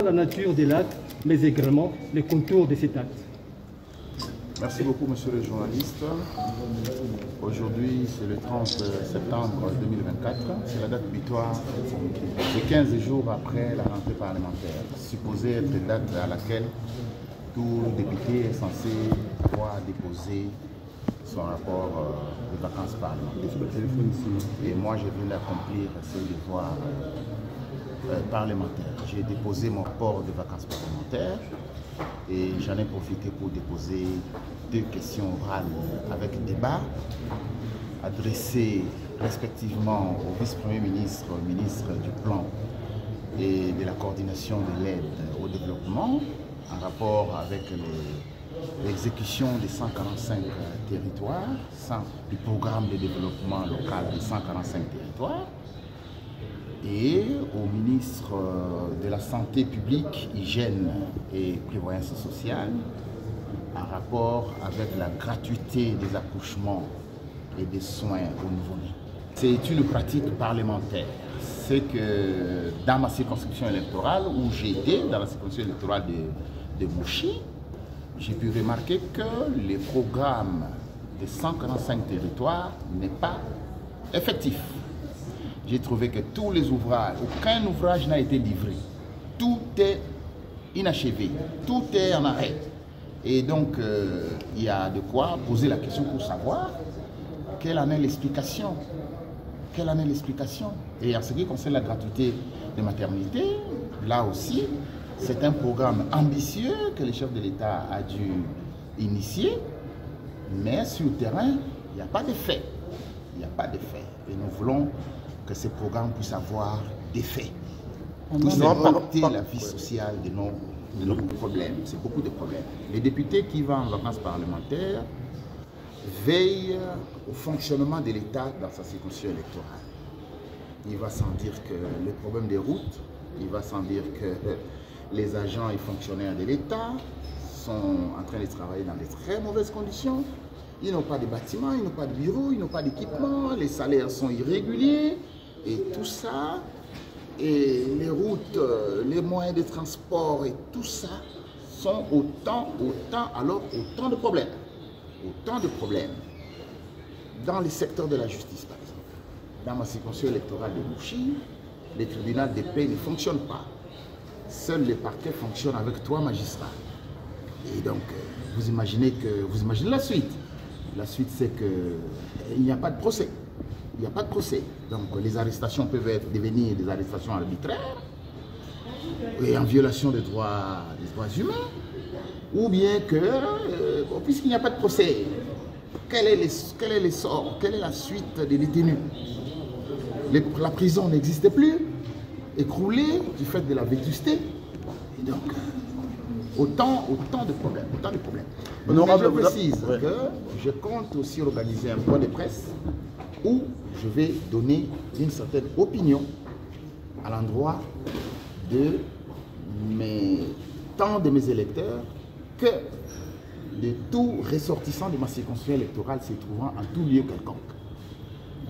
la nature des lacs, mais également les contours de cet acte. Merci beaucoup, monsieur le journaliste. Aujourd'hui, c'est le 30 septembre 2024. C'est la date butoir. C'est 15 jours après la rentrée parlementaire, supposée être la date à laquelle tout député est censé pouvoir déposer son rapport de vacances parlementaires. Et moi, je viens d'accomplir ce devoir parlementaire. J'ai déposé mon rapport de vacances parlementaires et j'en ai profité pour déposer 2 questions orales avec débat adressées respectivement au vice-premier ministre, au ministre du Plan et de la coordination de l'aide au développement en rapport avec l'exécution des 145 territoires, du programme de développement local des 145 territoires, et au ministre de la Santé publique, Hygiène et Prévoyance sociale, en rapport avec la gratuité des accouchements et des soins aux nouveau-nés. C'est une pratique parlementaire. C'est que dans ma circonscription électorale, où j'ai été, dans la circonscription électorale de Mouchi, j'ai pu remarquer que le programme des 145 territoires n'est pas effectif. J'ai trouvé que tous les ouvrages, aucun ouvrage n'a été livré. Tout est inachevé, tout est en arrêt. Et donc, il y a de quoi poser la question pour savoir quelle en est l'explication. Quelle en est l'explication? Et en ce qui concerne la gratuité des maternités, là aussi, c'est un programme ambitieux que le chef de l'État a dû initier, mais sur le terrain, il n'y a pas d'effet. Il n'y a pas d'effet. Et nous voulons que ce programme puisse avoir des faits. Tout ça impacter la vie sociale de nos problèmes. C'est beaucoup de problèmes. Les députés qui vont en vacances parlementaires veillent au fonctionnement de l'État dans sa circonscription électorale. Il va sans dire que les problèmes des routes, il va sans dire que les agents et fonctionnaires de l'État sont en train de travailler dans de très mauvaises conditions. Ils n'ont pas de bâtiments, ils n'ont pas de bureaux, ils n'ont pas d'équipement, les salaires sont irréguliers. Et tout ça, et les routes, les moyens de transport et tout ça sont autant de problèmes. Autant de problèmes. Dans les secteurs de la justice, par exemple. Dans ma circonscription électorale de Mouchi, les tribunaux de paix ne fonctionnent pas. Seuls les parquets fonctionnent avec 3 magistrats. Et donc, vous imaginez la suite. La suite, c'est qu'il n'y a pas de procès. Il n'y a pas de procès. Donc les arrestations peuvent devenir des arrestations arbitraires et en violation des droits humains. Ou bien que, puisqu'il n'y a pas de procès, quel est l'essor, quelle est la suite des détenus? La prison n'existe plus, écroulée du fait de la vétusté. Et donc, autant de problèmes. Honorable, je précise que je compte aussi organiser un point de presse où je vais donner une certaine opinion à l'endroit de tant de mes électeurs que de tout ressortissant de ma circonscription électorale se trouvant en tout lieu quelconque.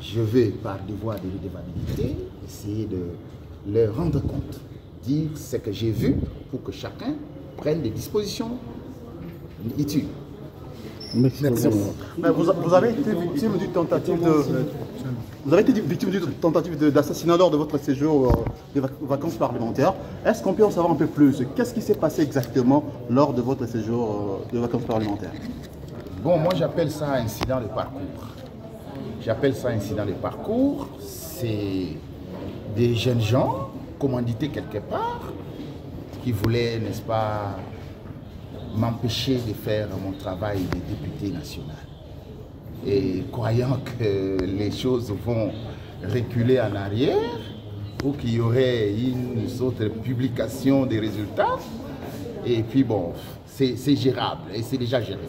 Je vais, par devoir de redevabilité, essayer de leur rendre compte, dire ce que j'ai vu pour que chacun prenne des dispositions utiles. Merci. Mais vous avez été victime d'une tentative d'assassinat lors de votre séjour de vacances parlementaires. Est-ce qu'on peut en savoir un peu plus? Qu'est-ce qui s'est passé exactement lors de votre séjour de vacances parlementaires? Bon, moi j'appelle ça incident de parcours. C'est des jeunes gens commandités quelque part qui voulaient, n'est-ce pas, m'empêcher de faire mon travail de député national. Et croyant que les choses vont reculer en arrière ou qu'il y aurait une autre publication des résultats, et puis bon, c'est gérable et c'est déjà géré.